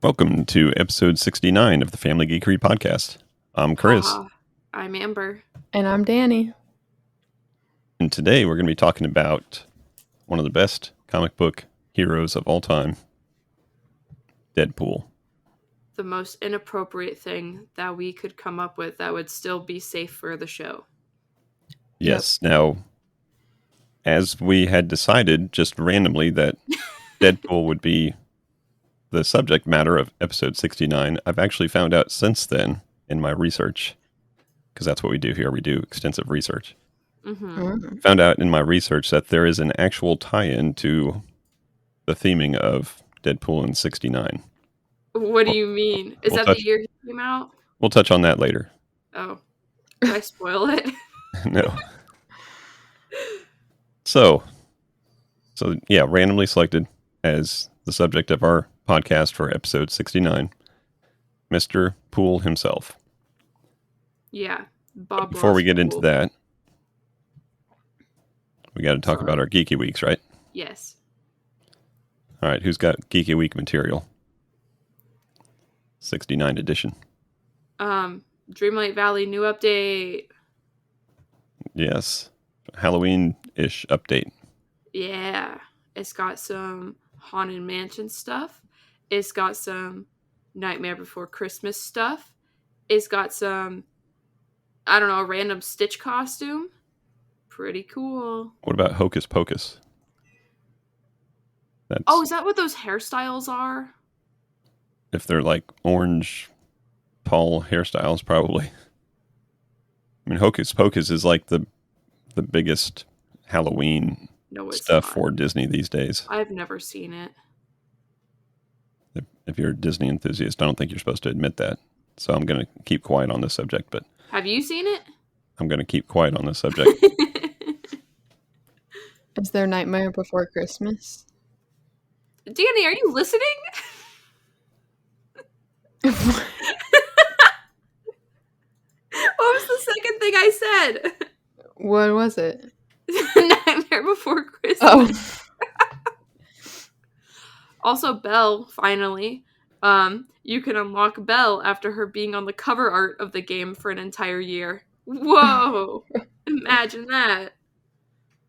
Welcome to episode 69 of the Family Geekery podcast. I'm Chris. I'm Amber. And I'm Danny. And today we're going to be talking about one of the best comic book heroes of all time, Deadpool. The most inappropriate thing that we could come up with that would still be safe for the show. Yes. Yep. Now, as we had decided just randomly that Deadpool would be the subject matter of episode 69, I've actually found out since then in my research, because that's what we do here. We do extensive research. Mm-hmm. Found out in my research that there is an actual tie-in to the theming of Deadpool in 69. What do you mean? Is that the year he came out? We'll touch on that later. Oh. Did I spoil it? No. So yeah, randomly selected as the subject of our podcast for episode 69, Mr. Pool himself. Yeah, Bob. Before we get into that, we got to talk about our Geeky Weeks, right? Yes. All right, who's got Geeky Week material? 69 edition. Dreamlight Valley new update. Yes. Halloween-ish update. Yeah. It's got some Haunted Mansion stuff. It's got some Nightmare Before Christmas stuff. It's got some, I don't know, a random Stitch costume. Pretty cool. What about Hocus Pocus? Oh, is that what those hairstyles are? If they're like orange Paul hairstyles, probably. I mean, Hocus Pocus is like the biggest Halloween stuff for Disney these days. I've never seen it. If you're a Disney enthusiast, I don't think you're supposed to admit that. So I'm going to keep quiet on this subject. But have you seen it? I'm going to keep quiet on this subject. Is there Nightmare Before Christmas? Danny, are you listening? What was the second thing I said? What was it? Nightmare Before Christmas. Oh. Also, Belle, finally. You can unlock Belle after her being on the cover art of the game for an entire year. Whoa! Imagine that.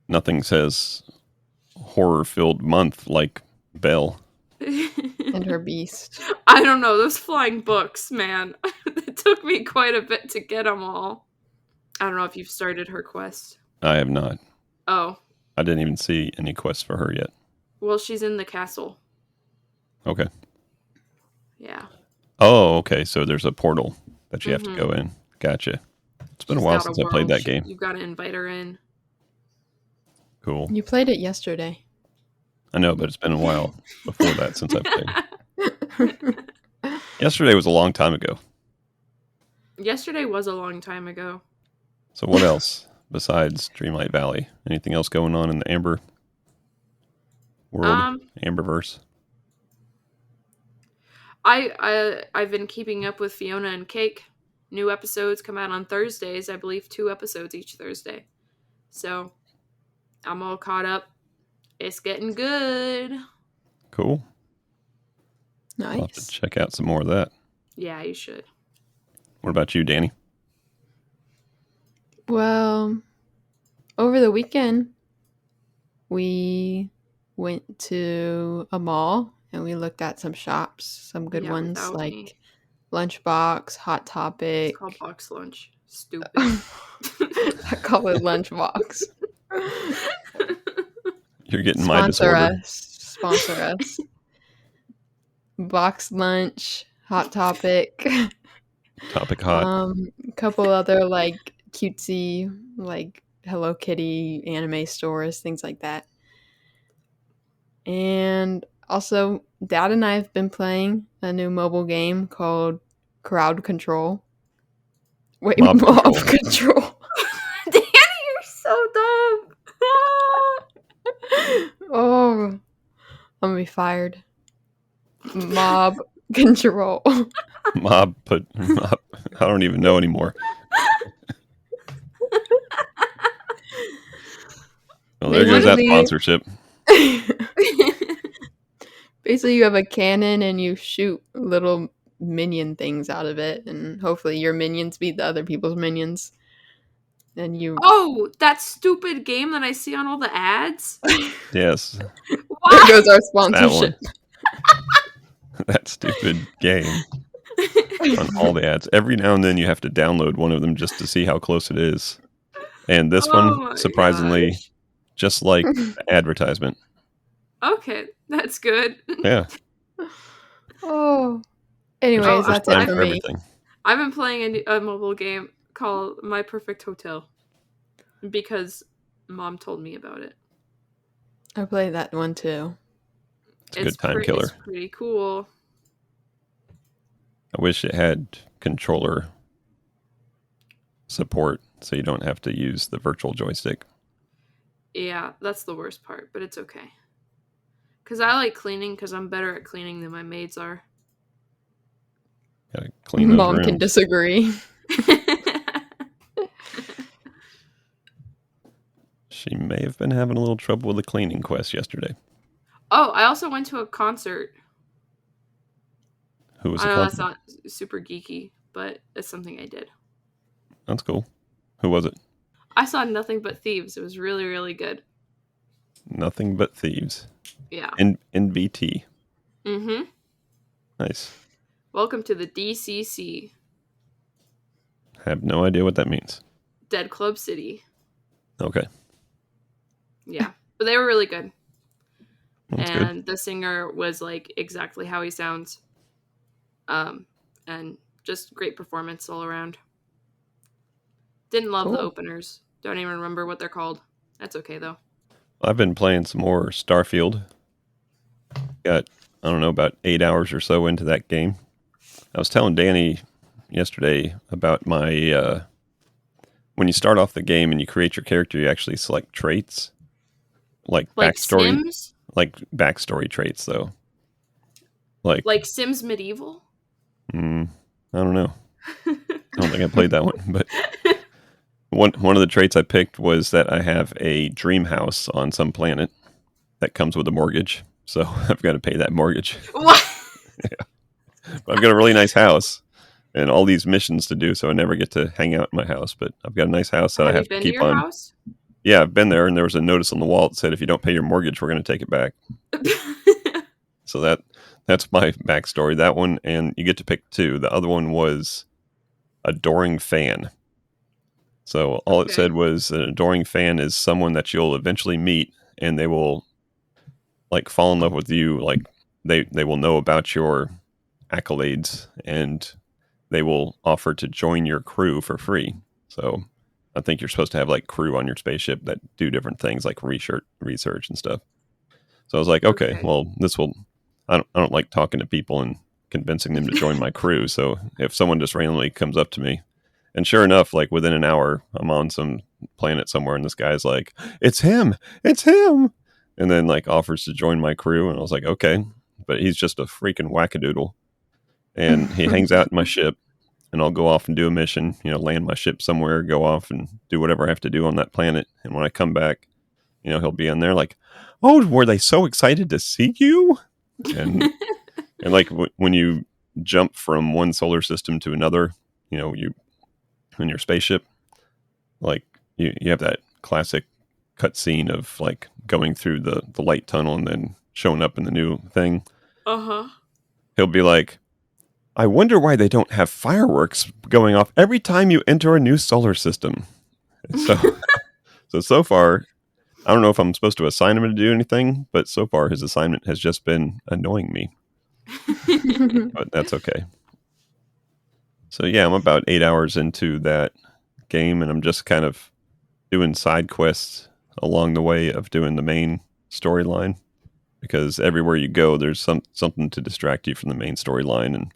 Nothing says horror-filled month like Belle. And her beast. I don't know, those flying books, man. It took me quite a bit to get them all. I don't know if you've started her quest. I have not. Oh. I didn't even see any quests for her yet. Well, she's in the castle. Okay. Yeah. Oh, okay. So there's a portal that you have to go in. Gotcha. It's been a while since I played that game. You've got to invite her in. Cool. You played it yesterday. I know, but it's been a while before that since I played. Yesterday was a long time ago. Yesterday was a long time ago. So what else besides Dreamlight Valley? Anything else going on in the Amber world? Amberverse? I've been keeping up with Fiona and Cake. New episodes come out on Thursdays. I believe 2 episodes each Thursday. So I'm all caught up. It's getting good. Cool. Nice. I'll have to check out some more of that. Yeah, you should. What about you, Danny? Well, over the weekend, we went to a mall and we looked at some shops, some good ones like Lunchbox, Hot Topic. It's called Box Lunch. Stupid. I call it Lunchbox. You're getting my disorder. Sponsor us. Box Lunch, Hot Topic. Topic Hot. A couple other like cutesy, like Hello Kitty anime stores, things like that. And also, Dad and I have been playing a new mobile game called Crowd Control. Wait, Mob Control. Danny, you're so dumb. Oh, I'm gonna be fired. Mob Control. Mob. I don't even know anymore. Well, there goes that sponsorship. Basically, you have a cannon and you shoot little minion things out of it, and hopefully your minions beat the other people's minions. And you... Oh, that stupid game that I see on all the ads? Yes. There goes our That sponsorship. one. That stupid game. On all the ads. Every now and then you have to download one of them just to see how close it is. And this one, surprisingly, gosh. just like the advertisement. Okay, that's good. Yeah. Oh. Anyways, There's that's it time for for me. everything. I've been playing a mobile game called My Perfect Hotel because Mom told me about it. I played that one too. It's a good time killer. It's pretty cool. I wish it had controller support so you don't have to use the virtual joystick. Yeah, that's the worst part, but it's okay. Because I like cleaning because I'm better at cleaning than my maids are. Gotta clean those Mom rooms. can disagree. She may have been having a little trouble with the cleaning quest yesterday. Oh, I also went to a concert. Who was I the know concert? that's not super geeky, but it's something I did. That's cool. Who was it? I saw Nothing But Thieves. It was really, really good. Nothing But Thieves. Yeah. NBT. Mm-hmm. Nice. Welcome to the DCC. Have no idea what that means. Dead Club City. Okay. Yeah. But they were really good. That's and good. The singer was like exactly how he sounds. And just great performance all around. Didn't love the openers. Don't even remember what they're called. That's okay though. I've been playing some more Starfield. Got, I don't know, about 8 hours or so into that game. I was telling Danny yesterday about my when you start off the game and you create your character, you actually select traits like backstory, Sims? like backstory traits though. Like Sims Medieval? I don't know. I don't think I played that one, but one of the traits I picked was that I have a dream house on some planet that comes with a mortgage, so I've got to pay that mortgage. What? Yeah. I've got a really nice house and all these missions to do, so I never get to hang out in my house. But I've got a nice house that I have to keep on. House? Yeah, I've been there, and there was a notice on the wall that said, "If you don't pay your mortgage, we're going to take it back." So that's my backstory. That one, and you get to pick two. The other one was adoring fan. So all it said was an adoring fan is someone that you'll eventually meet, and they will like fall in love with you. Like they will know about your accolades, and they will offer to join your crew for free. So I think you're supposed to have like crew on your spaceship that do different things like research and stuff. So I was like, okay. Well, this will. I don't like talking to people and convincing them to join my crew. So if someone just randomly comes up to me, and sure enough, like within an hour, I'm on some planet somewhere, and this guy's like, "It's him, it's him," and then like offers to join my crew, and I was like, okay, but he's just a freaking wackadoodle, and he hangs out in my ship, and I'll go off and do a mission, land my ship somewhere, go off and do whatever I have to do on that planet, and when I come back, he'll be in there like, "Oh, were they so excited to see you?" And like when you jump from one solar system to another, you in your spaceship, like you have that classic cutscene of like going through the light tunnel and then showing up in the new thing. He'll be like, "I wonder why they don't have fireworks going off every time you enter a new solar system." So far, I don't know if I'm supposed to assign him to do anything, but so far his assignment has just been annoying me. But that's okay. So yeah, I'm about 8 hours into that game, and I'm just kind of doing side quests along the way of doing the main storyline, because everywhere you go, there's something to distract you from the main storyline, and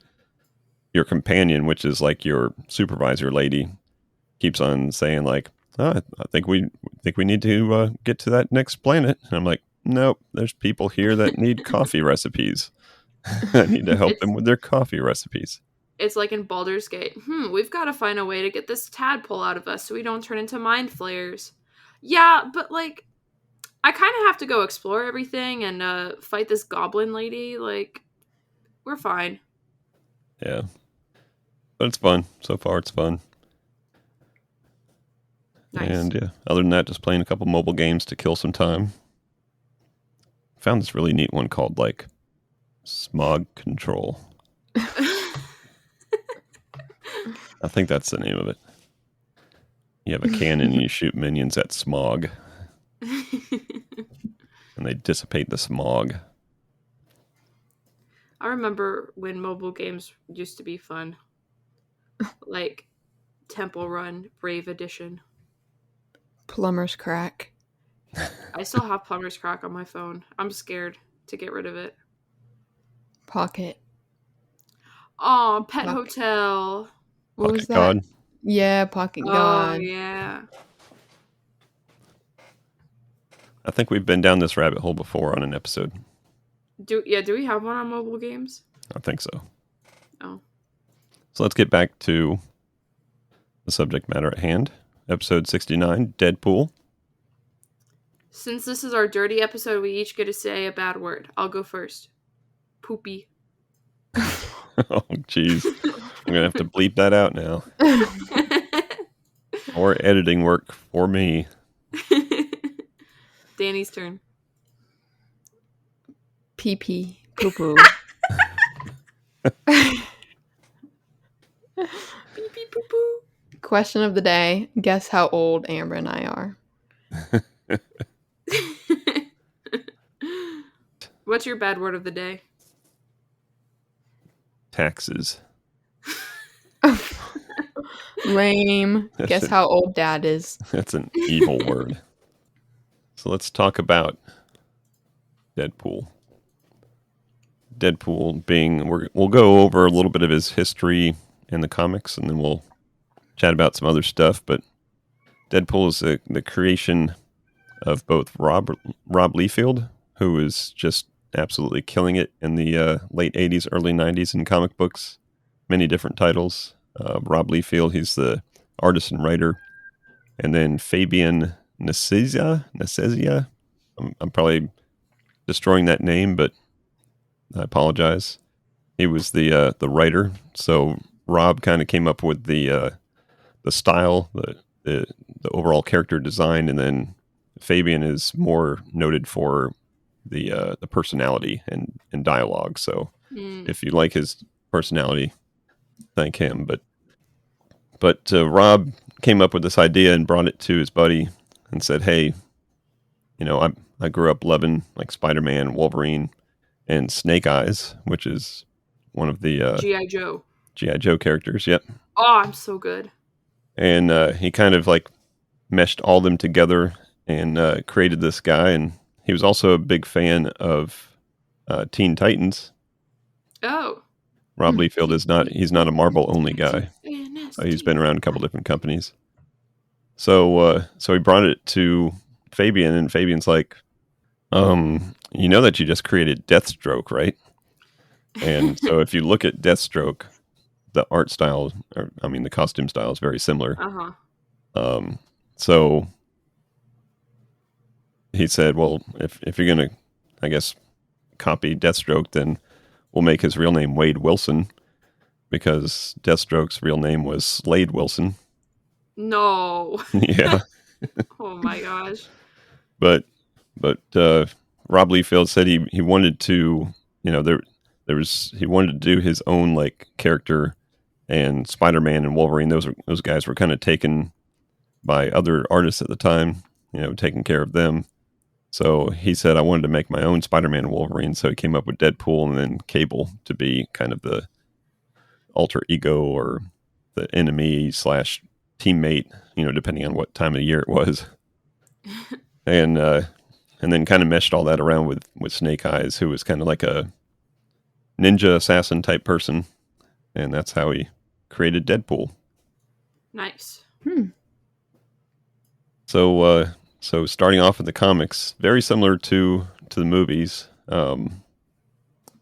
your companion, which is like your supervisor lady, keeps on saying like, I think we need to get to that next planet. And I'm like, nope, there's people here that need coffee recipes. I need to help them with their coffee recipes. It's like in Baldur's Gate. We've got to find a way to get this tadpole out of us so we don't turn into mind flayers. Yeah, but like, I kind of have to go explore everything and fight this goblin lady. Like, we're fine. Yeah. But it's fun. So far, it's fun. Nice. And yeah, other than that, just playing a couple mobile games to kill some time. Found this really neat one called like Smog Control. I think that's the name of it. You have a cannon and you shoot minions at smog. And they dissipate the smog. I remember when mobile games used to be fun. Like Temple Run, Brave Edition. Plumber's Crack. I still have Plumber's Crack on my phone. I'm scared to get rid of it. Pocket. Oh, Pet Hotel. What was that? God? Yeah, Pocket God. Oh, yeah. I think we've been down this rabbit hole before on an episode. Do we have one on mobile games? I think so. Oh. So let's get back to the subject matter at hand. Episode 69, Deadpool. Since this is our dirty episode, we each get to say a bad word. I'll go first. Poopy. Oh, jeez. I'm going to have to bleep that out now. More editing work for me. Danny's turn. Pee-pee. Poo-poo. Pee-pee poo-poo. Question of the day. Guess how old Amber and I are. What's your bad word of the day? Taxes. Lame. Guess how old Dad is. That's an evil word. So let's talk about Deadpool. Deadpool being, we'll go over a little bit of his history in the comics, and then we'll chat about some other stuff. But Deadpool is the creation of both Rob Liefeld, who is just absolutely killing it in the late 80s, early 90s in comic books. Many different titles. Rob Liefeld, he's the artist and writer. And then Fabian Nicieza. I'm probably destroying that name, but I apologize. He was the writer. So Rob kind of came up with the style, the overall character design, and then Fabian is more noted for the personality and dialogue. So if you like his personality, thank him. But Rob came up with this idea and brought it to his buddy and said, "Hey, I grew up loving like Spider-Man, Wolverine, and Snake Eyes, which is one of the G.I. Joe characters. Yep. Oh, I'm so good." And he kind of like meshed all them together and created this guy. And he was also a big fan of Teen Titans. Oh. Rob Liefeld he's not a Marvel only guy. He's been around a couple different companies. So he brought it to Fabian, and Fabian's like, you know that you just created Deathstroke, right? And so if you look at Deathstroke, the art style, the costume style is very similar. So he said, well, if you're going to, I guess, copy Deathstroke, then we'll make his real name Wade Wilson, because Deathstroke's real name was Slade Wilson. No. Yeah. Oh my gosh. But Rob Liefeld said he wanted to, he wanted to do his own like character, and Spider-Man and Wolverine, those guys were kind of taken by other artists at the time, taking care of them. So he said, I wanted to make my own Spider-Man and Wolverine. So he came up with Deadpool and then Cable to be kind of the alter ego or the enemy / teammate, depending on what time of the year it was. And then kind of meshed all that around with Snake Eyes, who was kind of like a ninja assassin type person. And that's how he created Deadpool. Nice. So starting off with the comics, very similar to the movies.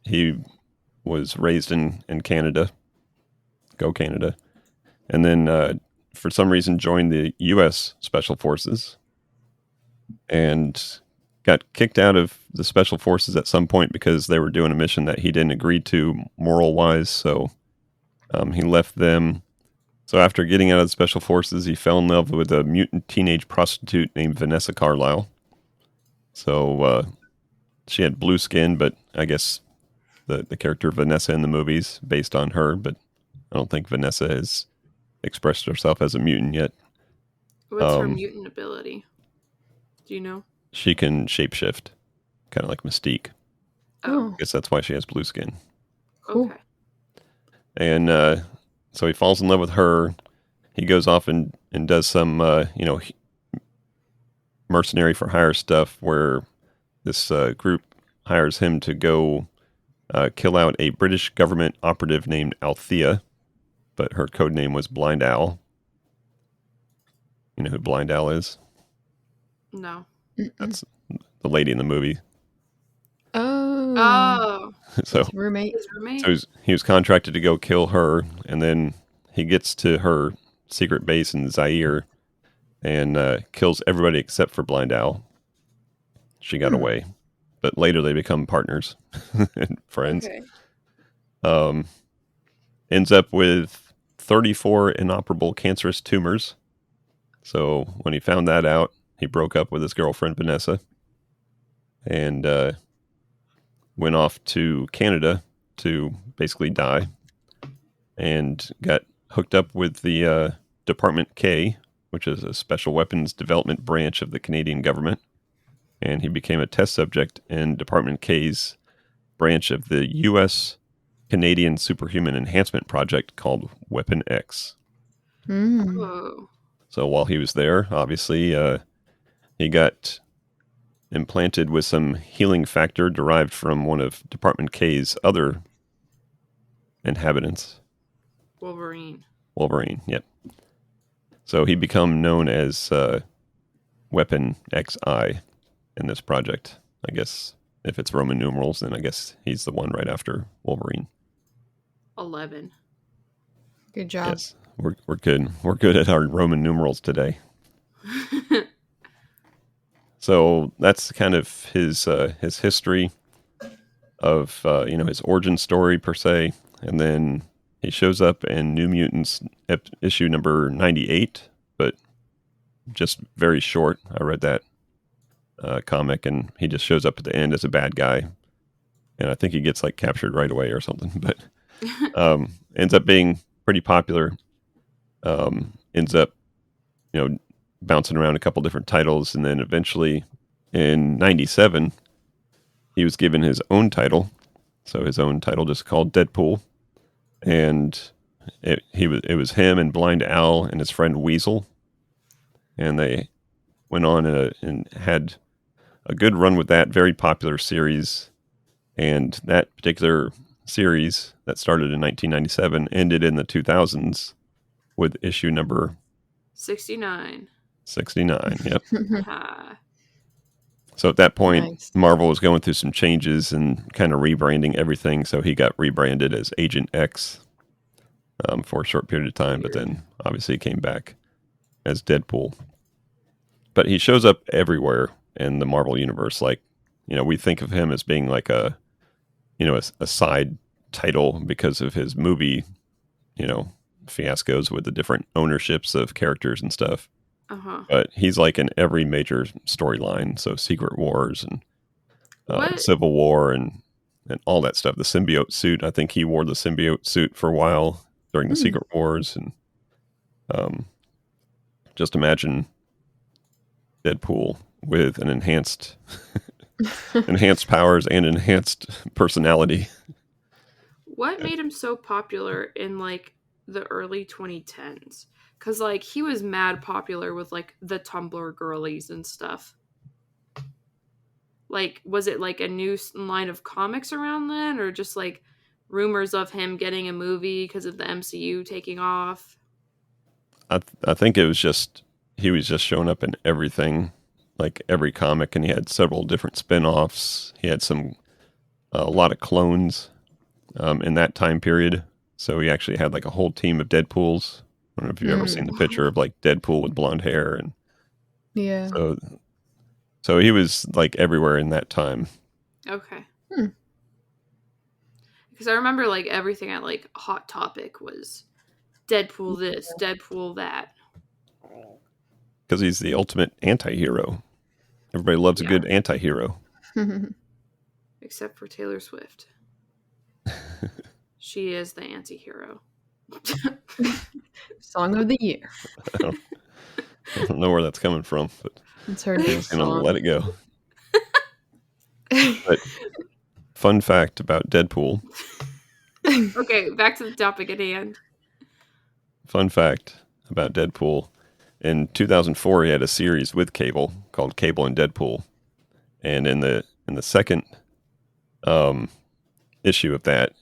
He was raised in Canada. Go Canada. And then for some reason joined the U.S. Special Forces and got kicked out of the Special Forces at some point because they were doing a mission that he didn't agree to moral-wise. So He left them. So after getting out of the Special Forces, he fell in love with a mutant teenage prostitute named Vanessa Carlyle. So she had blue skin, but I guess the character Vanessa in the movies based on her, but I don't think Vanessa has expressed herself as a mutant yet. What's her mutant ability? Do you know? She can shapeshift, kind of like Mystique. Oh. I guess that's why she has blue skin. Cool. Okay. And so he falls in love with her. He goes off and does some, mercenary for hire stuff where this group hires him to go kill out a British government operative named Althea, but her code name was Blind Owl. You know who Blind Owl is? No. That's the lady in the movie. Oh. So his roommate. So he was contracted to go kill her, and then he gets to her secret base in Zaire and kills everybody except for Blind Owl. She got away, but later they become partners and friends. Okay. Ends up with 34 inoperable cancerous tumors. So when he found that out, he broke up with his girlfriend Vanessa and went off to Canada to basically die, and got hooked up with the Department K, which is a special weapons development branch of the Canadian government. And he became a test subject in Department K's branch of the U.S. Canadian Superhuman Enhancement Project called Weapon X. Oh. So while he was there, obviously, he got implanted with some healing factor derived from one of Department K's other inhabitants. Wolverine, yep. So he become known as Weapon XI in this project. I guess if it's Roman numerals, then I guess he's the one right after Wolverine. 11. Good job. Yes, we're good. We're good at our Roman numerals today. So that's kind of his history of his origin story per se, and then he shows up in New Mutants issue number 98, but just very short. I read that comic, and he just shows up at the end as a bad guy, and I think he gets like captured right away or something. But ends up being pretty popular. Ends up, bouncing around a couple different titles, and then eventually in 97 he was given his own title. So his own title just called Deadpool, and it was him and Blind Owl and his friend Weasel, and they went on and had a good run with that very popular series. And that particular series that started in 1997 ended in the 2000s with issue number 69. 69, yep. Ah. So at that point, Nice. Marvel was going through some changes and kind of rebranding everything. So he got rebranded as Agent X for a short period of time, but then obviously he came back as Deadpool. But he shows up everywhere in the Marvel universe. Like, we think of him as being like a side title because of his movie, fiascos with the different ownerships of characters and stuff. Uh-huh. But he's like in every major storyline. So Secret Wars and Civil War and all that stuff. The symbiote suit. I think he wore the symbiote suit for a while during the Secret Wars. And just imagine Deadpool with an enhanced powers and enhanced personality. What made him so popular in like the early 2010s? Because like he was mad popular with like the Tumblr girlies and stuff. Like, was it like a new line of comics around then, or just like rumors of him getting a movie because of the MCU taking off? I think it was just he was just showing up in everything, like every comic, and he had several different spin-offs. He had a lot of clones in that time period. So he actually had like a whole team of Deadpools. I don't know if you've ever seen the picture of like Deadpool with blonde hair, and yeah. So he was like everywhere in that time. Okay. Because I remember like everything at like Hot Topic was Deadpool this, Deadpool that. Because he's the ultimate anti-hero. Everybody loves a good anti-hero. Except for Taylor Swift. She is the anti-hero. Song of the year. I don't know where that's coming from, but it's her new I'm gonna song. let it go. But fun fact about Deadpool. Okay, back to the topic at hand. Fun fact about Deadpool. In 2004, he had a series with Cable called Cable and Deadpool, and in the second issue of that,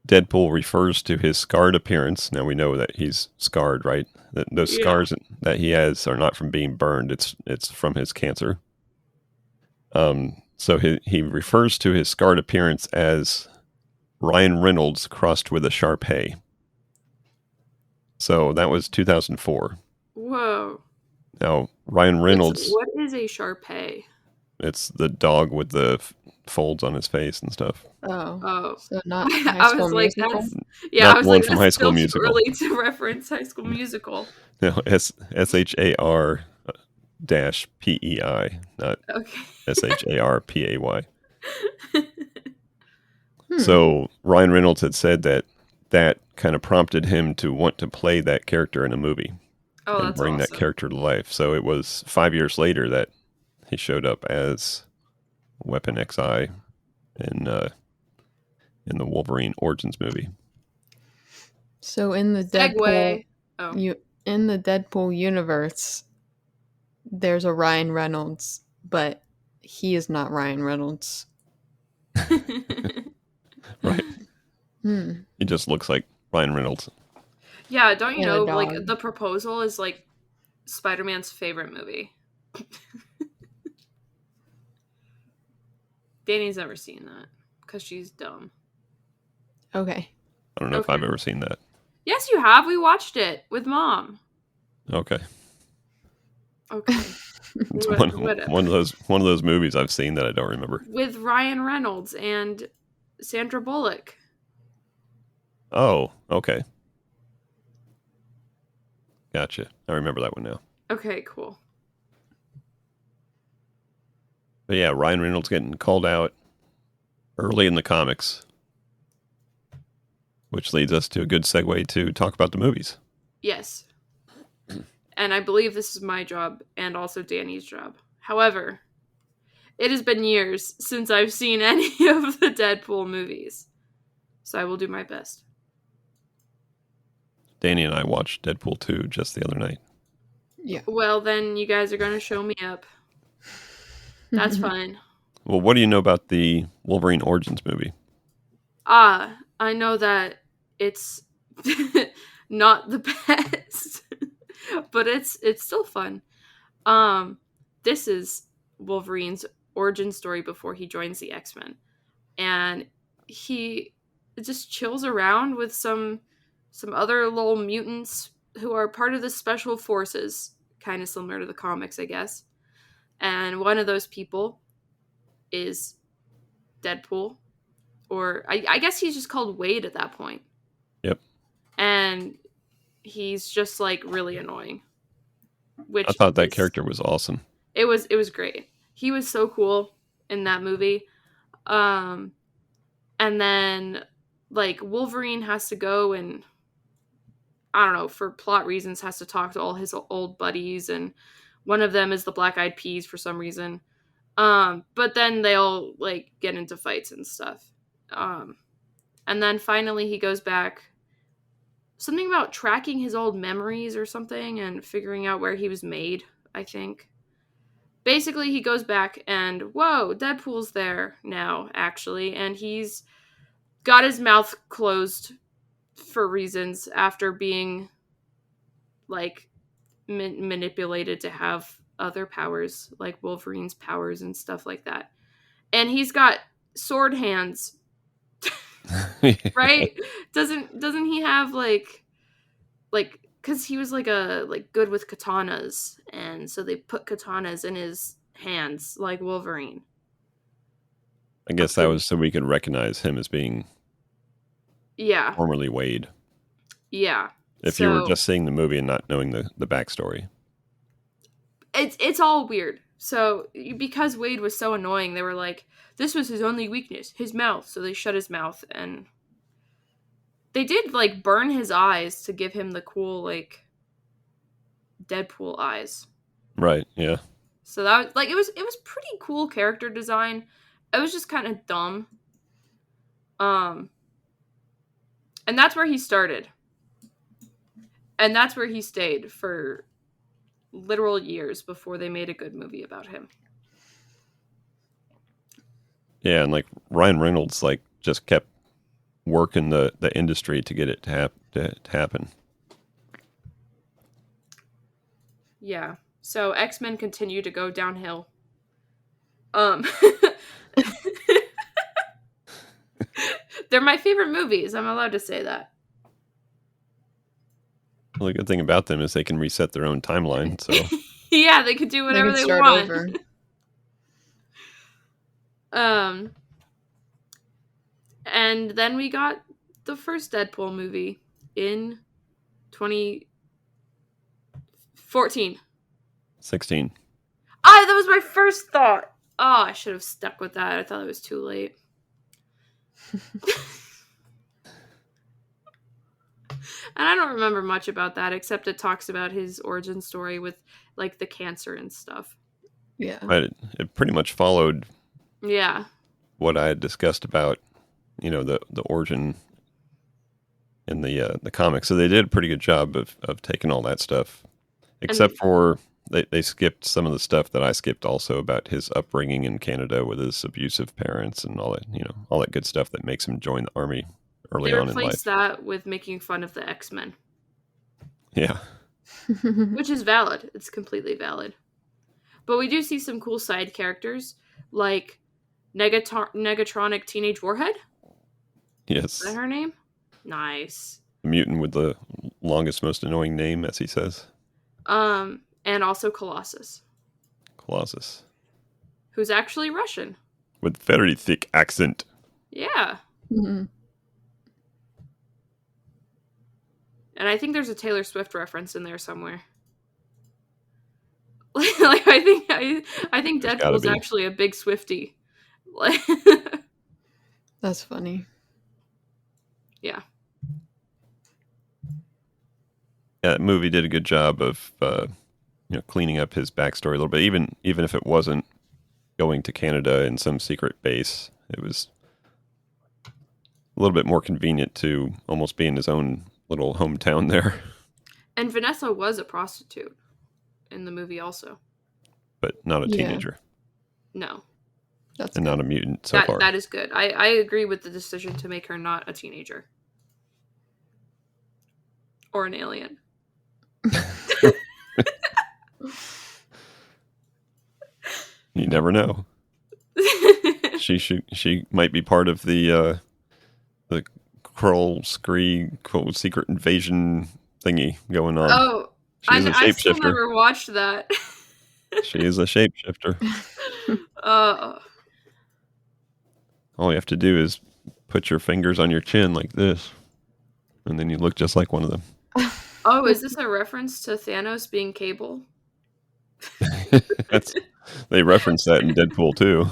Deadpool refers to his scarred appearance. Now we know that he's scarred, right? That those scars that he has are not from being burned; it's from his cancer. So he refers to his scarred appearance as Ryan Reynolds crossed with a Shar-Pei. So that was 2004. Whoa. Now, Ryan Reynolds... What is a Shar-Pei? It's the dog with the folds on his face and stuff. Oh. So not High I School was like, Musical? I was like, from that's High School still Musical. too early to reference High School Musical. No, SHAR-PEI, not SHARPAY. So Ryan Reynolds had said that kind of prompted him to want to play that character in a movie and bring that character to life. So it was 5 years later that he showed up as Weapon XI in the Wolverine Origins movie. So in the Deadpool universe, there's a Ryan Reynolds, but he is not Ryan Reynolds. Right. He just looks like Ryan Reynolds. Yeah, don't you know, like, The Proposal is, like, Spider-Man's favorite movie. Danny's never seen that, because she's dumb. Okay. I don't know if I've ever seen that. Yes, you have. We watched it with Mom. Okay. It's one of those movies I've seen that I don't remember. With Ryan Reynolds and Sandra Bullock. Oh, okay. Gotcha. I remember that one now. Okay, cool. But yeah, Ryan Reynolds getting called out early in the comics, which leads us to a good segue to talk about the movies. Yes. And I believe this is my job and also Danny's job. However, it has been years since I've seen any of the Deadpool movies. So I will do my best. Danny and I watched Deadpool 2 just the other night. Yeah. Well, then you guys are going to show me up. That's fine. Well, what do you know about the Wolverine Origins movie? I know that it's not the best, but it's still fun. This is Wolverine's origin story before he joins the X-Men. And he just chills around with some other little mutants who are part of the special forces, kind of similar to the comics, I guess. And one of those people is Deadpool, or I guess he's just called Wade at that point. Yep. And he's just like really annoying. Which I thought that character was awesome. It was great. He was so cool in that movie. And then like Wolverine has to go and, I don't know, for plot reasons, has to talk to all his old buddies, and one of them is the Black Eyed Peas for some reason. But then they all like get into fights and stuff. And then finally he goes back. Something about tracking his old memories or something and figuring out where he was made, I think. Basically, he goes back and, whoa, Deadpool's there now, actually. And he's got his mouth closed for reasons after being, like, manipulated to have other powers, like Wolverine's powers and stuff like that. And he's got sword hands. Right? Doesn't he have like because he was like good with katanas, and so they put katanas in his hands like Wolverine. I guess that was so we could recognize him as being Yeah. Formerly Wade. Yeah. If you were just seeing the movie and not knowing the backstory. It's all weird. So, because Wade was so annoying, they were like, this was his only weakness, his mouth. So they shut his mouth, and they did, like, burn his eyes to give him the cool, like, Deadpool eyes. Right, yeah. So that was, like, it was pretty cool character design. It was just kind of dumb. And that's where he started. And that's where he stayed for literal years before they made a good movie about him. Yeah, and like Ryan Reynolds like just kept working the industry to get it to happen. Yeah. So X-Men continue to go downhill. They're my favorite movies. I'm allowed to say that. Well, the good thing about them is they can reset their own timeline. So yeah, they could do whatever they want. Over. And then we got the first Deadpool movie in 2014. 16. That was my first thought. Oh, I should have stuck with that. I thought it was too late. And I don't remember much about that, except it talks about his origin story with, like, the cancer and stuff. Yeah. But it pretty much followed what I had discussed about, you know, the origin in the comics. So they did a pretty good job of taking all that stuff. Except for they skipped some of the stuff that I skipped also about his upbringing in Canada with his abusive parents and all that, you know, all that good stuff that makes him join the army early on in life. They replaced that with making fun of the X-Men. Yeah. Which is valid. It's completely valid. But we do see some cool side characters, like Negatronic Teenage Warhead. Yes. Is that her name? Nice. The mutant with the longest, most annoying name, as he says. And also Colossus. Colossus. Who's actually Russian. With very thick accent. Yeah. Mm-hmm. And I think there's a Taylor Swift reference in there somewhere. Like I think Deadpool's actually a big Swiftie. That's funny. Yeah. Yeah, that movie did a good job of cleaning up his backstory a little bit. Even if it wasn't going to Canada in some secret base, it was a little bit more convenient to almost be in his own little hometown there. And Vanessa was a prostitute in the movie also. But not a teenager. No. That's and good. Not a mutant so far. That is good. I agree with the decision to make her not a teenager. Or an alien. You never know. She might be part of the Krull Scree secret invasion thingy going on. Oh, I still never watched that. She is a shapeshifter. All you have to do is put your fingers on your chin like this, and then you look just like one of them. Oh, is this a reference to Thanos being Cable? They reference that in Deadpool too.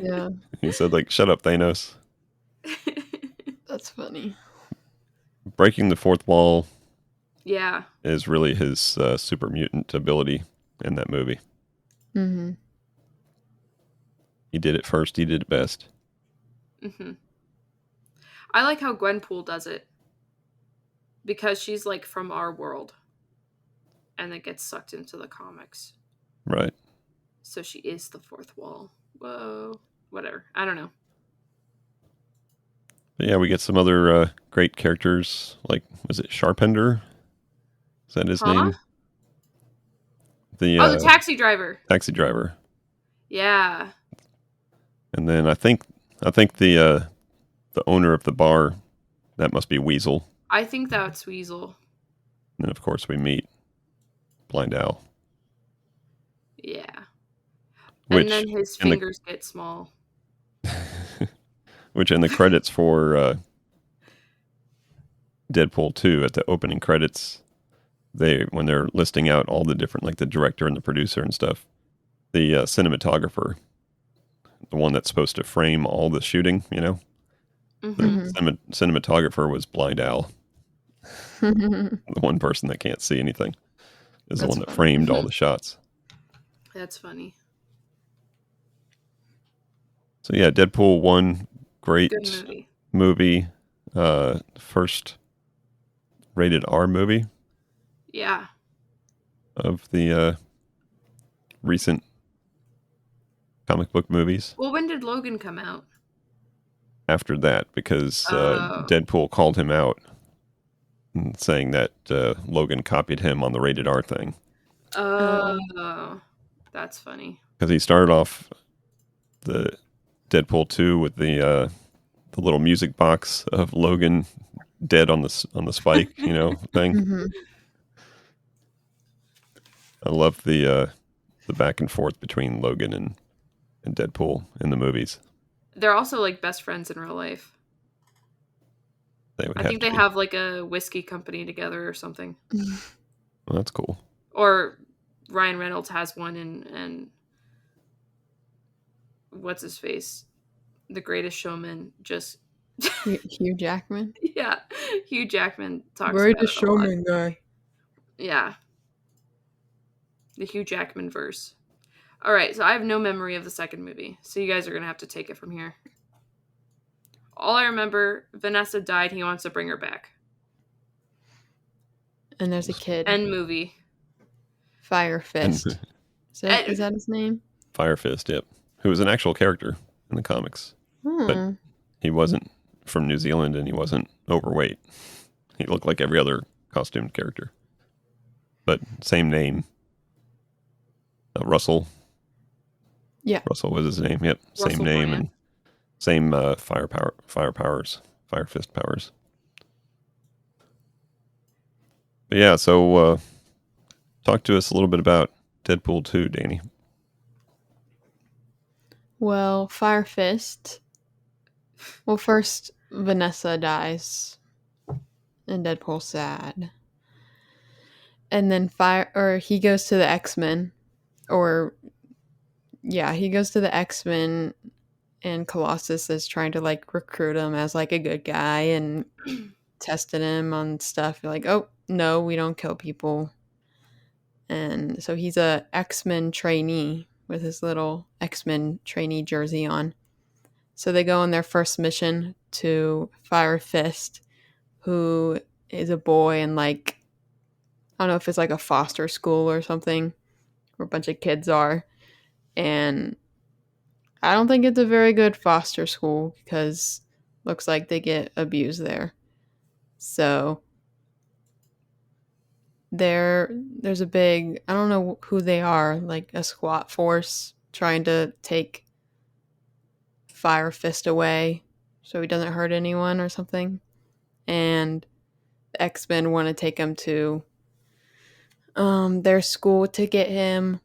Yeah. He said, like, shut up, Thanos. That's funny. Breaking the fourth wall is really his super mutant ability in that movie. Mm-hmm. He did it first. He did it best. Mm-hmm. I like how Gwenpool does it. Because she's, like, from our world. And it gets sucked into the comics. Right. So she is the fourth wall. Whoa. Whatever. I don't know. But yeah, we get some other great characters. Like, was it Sharpender? Is that his name? The taxi driver. Taxi driver. Yeah. And then I think the owner of the bar, that must be Weasel. I think that's Weasel. And then, of course, we meet Blind Owl. Yeah. And then his fingers get small. Which in the credits for Deadpool 2 at the opening credits, when they're listing out all the different, like the director and the producer and stuff, the cinematographer, the one that's supposed to frame all the shooting, the cinematographer was Blind Al. The one person that can't see anything is the one that framed all the shots. That's funny. So yeah, Deadpool 1, great Good movie. First rated R movie. Yeah. Of the recent comic book movies. Well, when did Logan come out? After that, because Deadpool called him out, saying that Logan copied him on the rated R thing. Oh, that's funny. Because he started off the Deadpool 2 with the little music box of Logan dead on the spike, thing. I love the back and forth between Logan and Deadpool in the movies. They're also like best friends in real life. I think they have like a whiskey company together or something. Well, that's cool. Or Ryan Reynolds has one, and what's his face? The Greatest Showman, just Hugh Jackman. Yeah, Hugh Jackman talks about Greatest it a Showman lot. guy. Yeah, the Hugh Jackman verse. All right, so I have no memory of the second movie, so you guys are gonna have to take it from here. All I remember, Vanessa died. He wants to bring her back. And there's a kid. End movie. Fire Fist. Is that his name? Fire Fist, yep. Who was an actual character in the comics. But he wasn't from New Zealand and he wasn't overweight. He looked like every other costumed character. But same name. Russell. Yeah. Russell was his name, yep. Russell same name Brand. and same fire fist powers. But yeah, so talk to us a little bit about Deadpool 2, Danny. Well, Fire Fist. Well, first Vanessa dies, and Deadpool's sad. And then he goes to the X-Men, he goes to the X-Men, and Colossus is trying to like recruit him as like a good guy and testing him on stuff. You're like, oh no, we don't kill people. And so he's a X-Men trainee with his little X-Men trainee jersey on. So they go on their first mission to Fire Fist, who is a boy in like, I don't know if it's like a foster school or something, where a bunch of kids are. And I don't think it's a very good foster school because looks like they get abused there. So there's a big, I don't know who they are, like a SWAT force trying to take Fire Fist away so he doesn't hurt anyone or something. And the X-Men want to take him to their school to get him,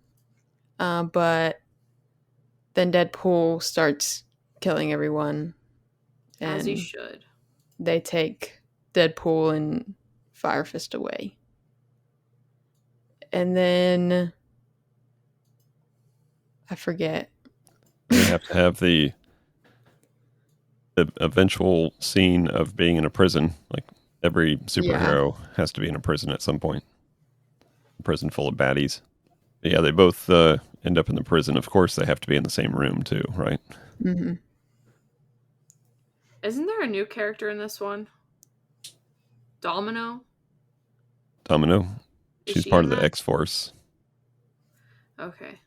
but then Deadpool starts killing everyone. As he should. They take Deadpool and Fire Fist away. And then I forget. They have to have the eventual scene of being in a prison. Like every superhero has to be in a prison at some point. A prison full of baddies. But yeah, they both end up in the prison. Of course, they have to be in the same room too, right? Mm-hmm. Isn't there a new character in this one? Domino? She's part of the X-Force. Okay.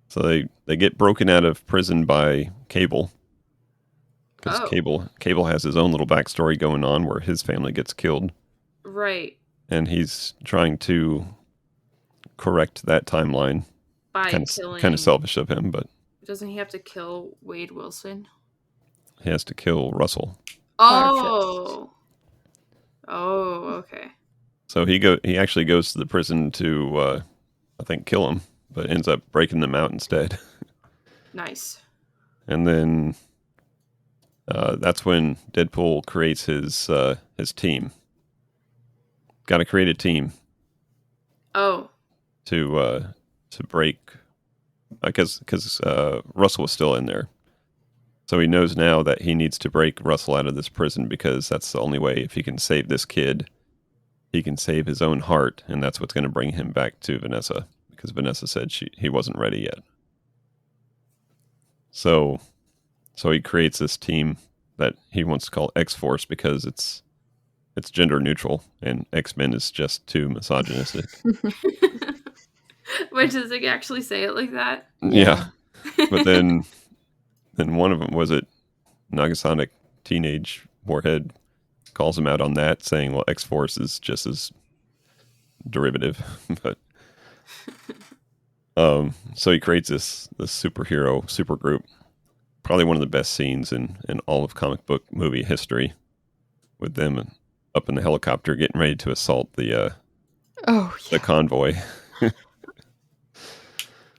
So they get broken out of prison by Cable. Because Cable has his own little backstory going on where his family gets killed. Right. And he's trying to correct that timeline. By kind of selfish of him, but doesn't he have to kill Wade Wilson? He has to kill Russell. Oh. Oh, okay. So he actually goes to the prison to I think kill him, but ends up breaking them out instead. Nice. And then that's when Deadpool creates his team. Got to create a team. Oh. To break, because Russell was still in there, so he knows now that he needs to break Russell out of this prison, because that's the only way. If he can save this kid, he can save his own heart, and that's what's going to bring him back to Vanessa, because Vanessa said he wasn't ready yet. So he creates this team that he wants to call X-Force, because it's gender neutral, and X-Men is just too misogynistic. Wait, does it actually say it like that? Yeah. But then one of them, was it Nagasonic Teenage Warhead, calls him out on that, saying, well, X-Force is just as derivative. But so he creates this superhero supergroup. Probably one of the best scenes in all of comic book movie history, with them up in the helicopter getting ready to assault the convoy.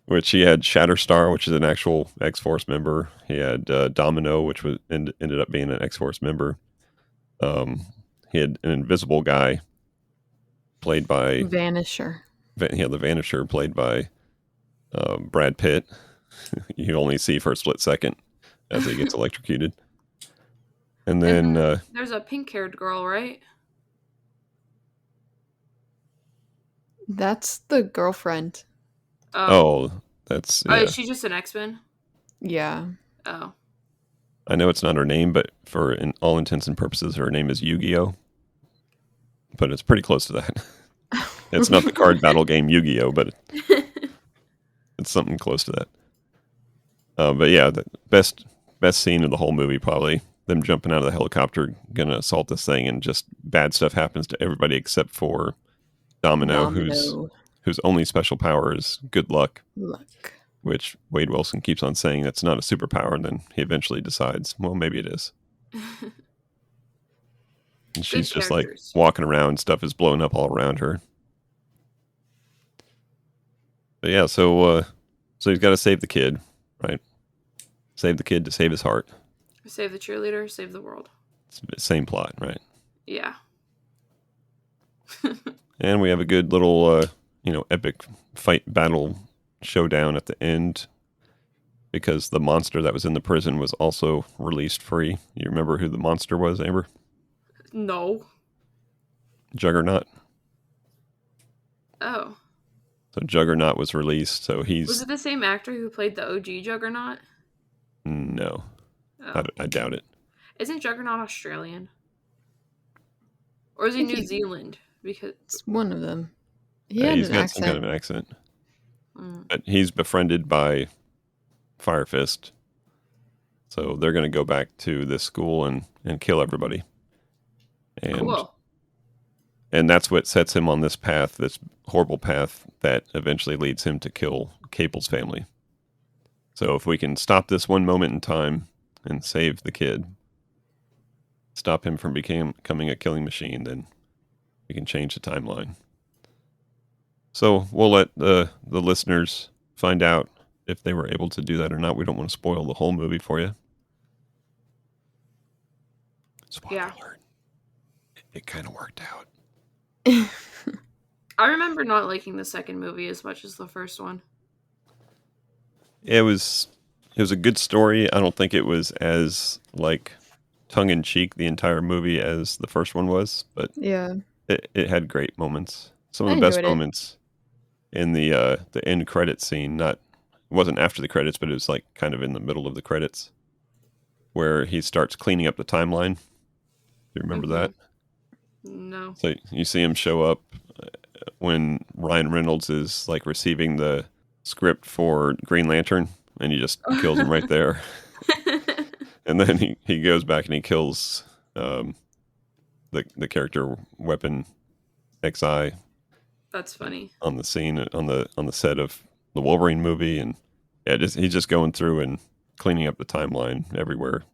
Which he had Shatterstar, which is an actual X-Force member. He had Domino, which ended up being an X-Force member. He had an invisible guy played by Vanisher. The Vanisher, played by Brad Pitt. You only see for a split second as he gets electrocuted. And then there's a pink-haired girl, right? That's the girlfriend. Oh, that's... Oh, is she just an X-Men? Yeah. Oh. I know it's not her name, but for all intents and purposes, her name is Yu-Gi-Oh! But it's pretty close to that. It's not the card battle game Yu-Gi-Oh!, but it's something close to that. But yeah, the best scene of the whole movie, probably them jumping out of the helicopter, gonna assault this thing, and just bad stuff happens to everybody except for Domino. whose only special power is good luck. Which Wade Wilson keeps on saying that's not a superpower, and then he eventually decides, well, maybe it is. And she's just like walking around, stuff is blowing up all around her. But yeah, so he's got to save the kid, right? Save the kid to save his heart. Save the cheerleader, save the world. It's the same plot, right? Yeah. And we have a good little, epic fight battle showdown at the end, because the monster that was in the prison was also released free. You remember who the monster was, Amber? No. Juggernaut. Oh. So Juggernaut was released, so he's... Was it the same actor who played the OG Juggernaut? No. Oh. I doubt it. Isn't Juggernaut Australian? Or is he New Zealand? Because it's one of them. He's got some kind of an accent. But he's befriended by Fire Fist. So they're going to go back to this school and kill everybody. And, cool. And that's what sets him on this path, this horrible path that eventually leads him to kill Cable's family. So if we can stop this one moment in time and save the kid, stop him from becoming a killing machine, then we can change the timeline. So we'll let the listeners find out if they were able to do that or not. We don't want to spoil the whole movie for you. Spoiler alert. It kind of worked out. I remember not liking the second movie as much as the first one. It was a good story. I don't think it was as tongue-in-cheek the entire movie as the first one was, but yeah, it had great moments. Some of the best moments in the end credit scene. It wasn't after the credits, but it was kind of in the middle of the credits, where he starts cleaning up the timeline. Do you remember that? No. So you see him show up when Ryan Reynolds is receiving the script for Green Lantern, and he just kills him right there. And then he goes back and he kills the character Weapon XI. That's funny. On the scene on the set of the Wolverine movie, and he's just going through and cleaning up the timeline everywhere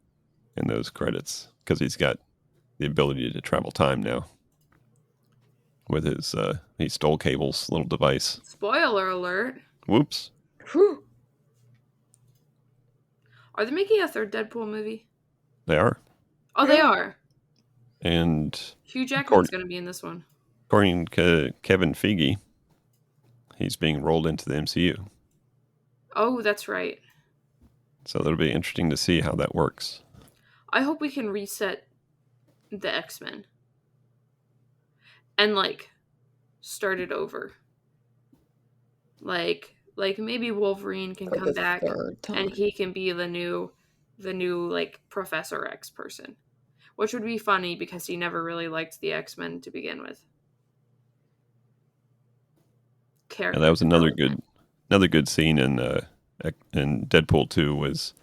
in those credits, because he's got the ability to travel time now with his he stole Cable's little device. Spoiler alert. Whoops. Whew. Are they making a third Deadpool movie? They are. Oh, they are. And Hugh Jackman's going to be in this one. According to Kevin Feige, he's being rolled into the MCU. Oh, that's right. So that'll be interesting to see how that works. I hope we can reset the X-Men. And, like, start it over. Like maybe Wolverine can come back and he can be the new like Professor X person, which would be funny because he never really liked the X-Men to begin with. Yeah, that was another good scene in Deadpool 2 was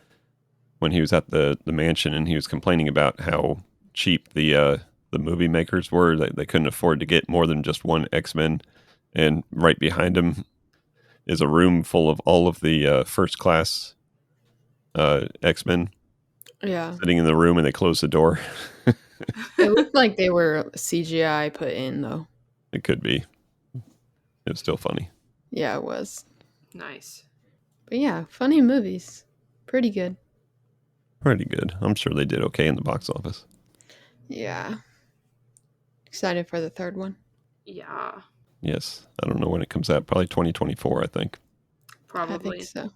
when he was at the mansion and he was complaining about how cheap the movie makers were. They couldn't afford to get more than just one X-Men, and right behind him is a room full of all of the first class X-Men. Yeah. Sitting in the room, and they closed the door. It looked like they were CGI put in, though. It could be. It was still funny. Yeah, it was. Nice. But yeah, funny movies. Pretty good. Pretty good. I'm sure they did okay in the box office. Yeah. Excited for the third one. Yeah. Yes. I don't know when it comes out. Probably 2024, I think. Probably. I think so.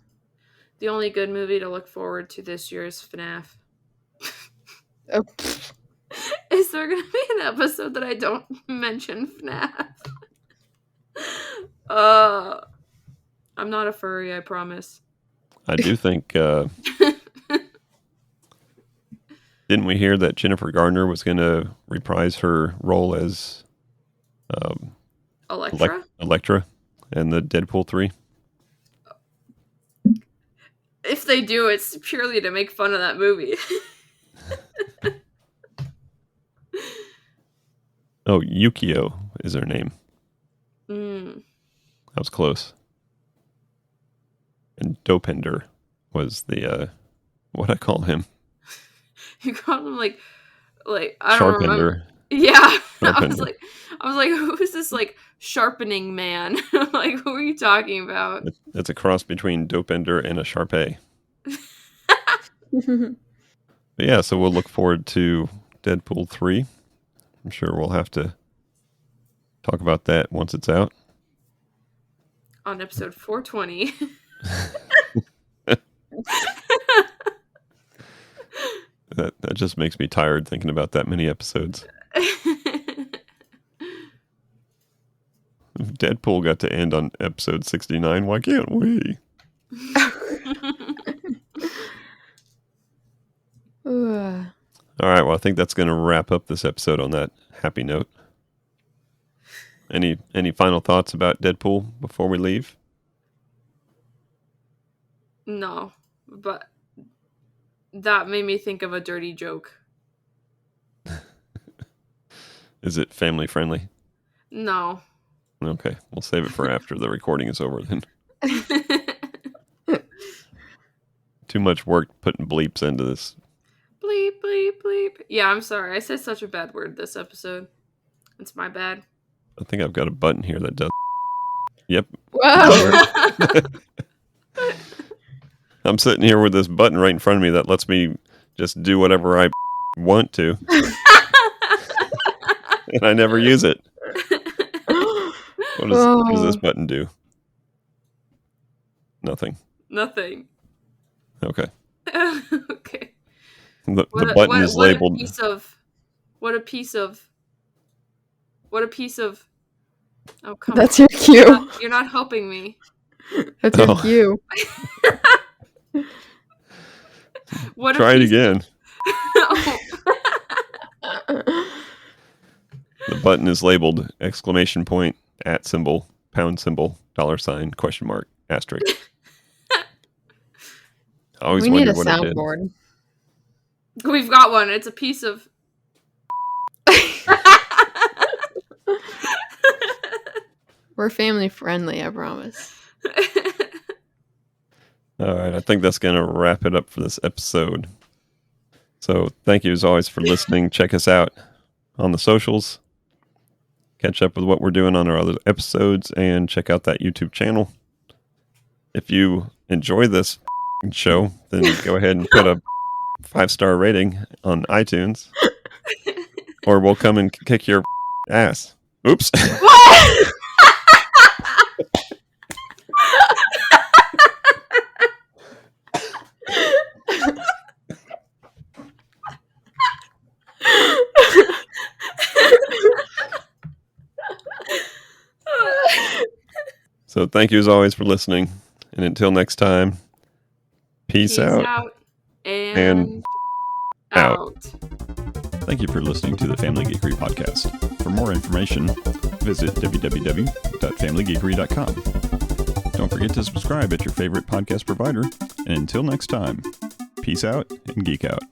The only good movie to look forward to this year is FNAF. Oh. Is there going to be an episode that I don't mention FNAF? I'm not a furry, I promise. I do think... didn't we hear that Jennifer Garner was going to reprise her role as... Elektra in the Deadpool 3? If they do, it's purely to make fun of that movie. Oh, Yukio is her name. Mm. That was close. And Dopender was the, what I call him? You call him like I don't remember. Sharpender. Yeah. Sharpender. I was like, who is this like sharpening man? Like, who are you talking about? It's a cross between Dopender and a Sharpay. But yeah, so we'll look forward to Deadpool 3. I'm sure we'll have to talk about that once it's out. On episode 420. That just makes me tired thinking about that many episodes. If Deadpool got to end on episode 69, why can't we? All right, well, I think that's going to wrap up this episode on that happy note. Any final thoughts about Deadpool before we leave? No, but that made me think of a dirty joke. Is it family friendly? No. Okay, we'll save it for after the recording is over then. Too much work putting bleeps into this. Bleep, bleep, bleep. Yeah, I'm sorry. I said such a bad word this episode. It's my bad. I think I've got a button here that does. Yep. Whoa. I'm sitting here with this button right in front of me that lets me just do whatever I want to. And I never use it. What does this button do? Nothing. Nothing. Okay. Okay. The button is labeled. What a piece of. Oh, come on. That's your cue. You're not helping me. That's your cue. Try it again. The button is labeled ! !@ symbol, pound symbol, $, ? Asterisk. I always we need a what soundboard. We've got one. It's a piece of. We're family friendly, I promise. All right, I think that's going to wrap it up for this episode. So thank you as always for listening. Check us out on the socials. Catch up with what we're doing on our other episodes and check out that YouTube channel. If you enjoy this show, then go ahead and put a 5-star rating on iTunes, or we'll come and kick your ass. Oops. What? So thank you as always for listening. And until next time, peace out. And out. Thank you for listening to the Family Geekery podcast. For more information, visit www.familygeekery.com. Don't forget to subscribe at your favorite podcast provider. And until next time, peace out and geek out.